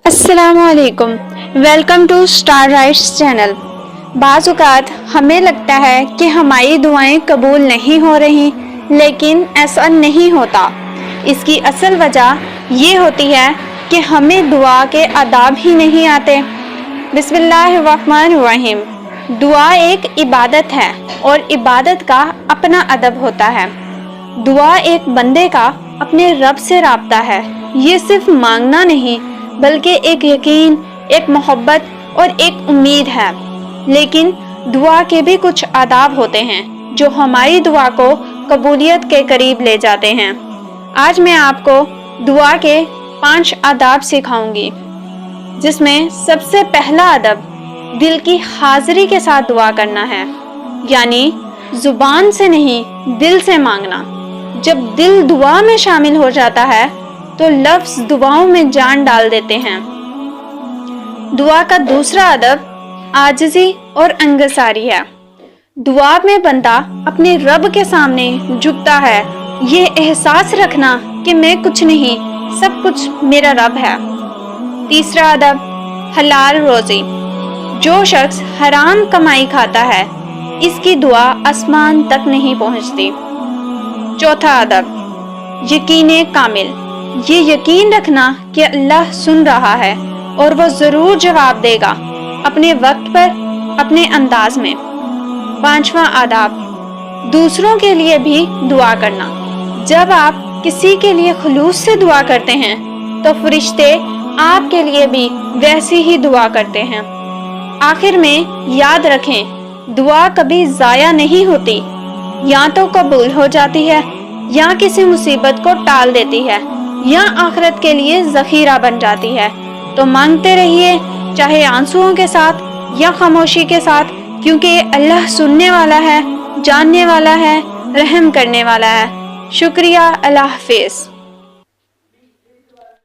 السلام علیکم، welcome to Star Writes channel. بعض اوقات ہمیں لگتا ہے کہ ہماری دعائیں قبول نہیں ہو رہی، لیکن ایسا نہیں ہوتا۔ اس کی اصل وجہ یہ ہوتی ہے کہ ہمیں دعا کے آداب ہی نہیں آتے۔ بسم اللہ الرحمن الرحیم۔ دعا ایک عبادت ہے اور عبادت کا اپنا ادب ہوتا ہے۔ دعا ایک بندے کا اپنے رب سے رابطہ ہے۔ یہ صرف مانگنا نہیں بلکہ ایک یقین، ایک محبت اور ایک امید ہے۔ لیکن دعا کے بھی کچھ آداب ہوتے ہیں جو ہماری دعا کو قبولیت کے قریب لے جاتے ہیں۔ آج میں آپ کو دعا کے 5 آداب سکھاؤں گی، جس میں سب سے پہلا ادب دل کی حاضری کے ساتھ دعا کرنا ہے، یعنی زبان سے نہیں دل سے مانگنا۔ جب دل دعا میں شامل ہو جاتا ہے تو لفظ دعاؤں میں جان ڈال دیتے ہیں۔ دعا کا دوسرا ادب عاجزی اور انکساری ہے۔ دعا میں بندہ اپنے رب کے سامنے جھکتا ہے، یہ احساس رکھنا کہ میں کچھ نہیں، سب کچھ میرا رب ہے۔ تیسرا ادب حلال روزی۔ جو شخص حرام کمائی کھاتا ہے اس کی دعا آسمان تک نہیں پہنچتی۔ چوتھا ادب یقین کامل۔ یہ یقین رکھنا کہ اللہ سن رہا ہے اور وہ ضرور جواب دے گا، اپنے وقت پر، اپنے انداز میں۔ پانچواں آداب دوسروں کے لیے بھی دعا کرنا۔ جب آپ کسی کے لیے خلوص سے دعا کرتے ہیں تو فرشتے آپ کے لیے بھی ویسی ہی دعا کرتے ہیں۔ آخر میں یاد رکھیں، دعا کبھی ضائع نہیں ہوتی، یا تو قبول ہو جاتی ہے، یا کسی مصیبت کو ٹال دیتی ہے، یا آخرت کے لیے ذخیرہ بن جاتی ہے۔ تو مانگتے رہیے، چاہے آنسوؤں کے ساتھ یا خاموشی کے ساتھ، کیونکہ اللہ سننے والا ہے، جاننے والا ہے، رحم کرنے والا ہے۔ شکریہ، اللہ حافظ۔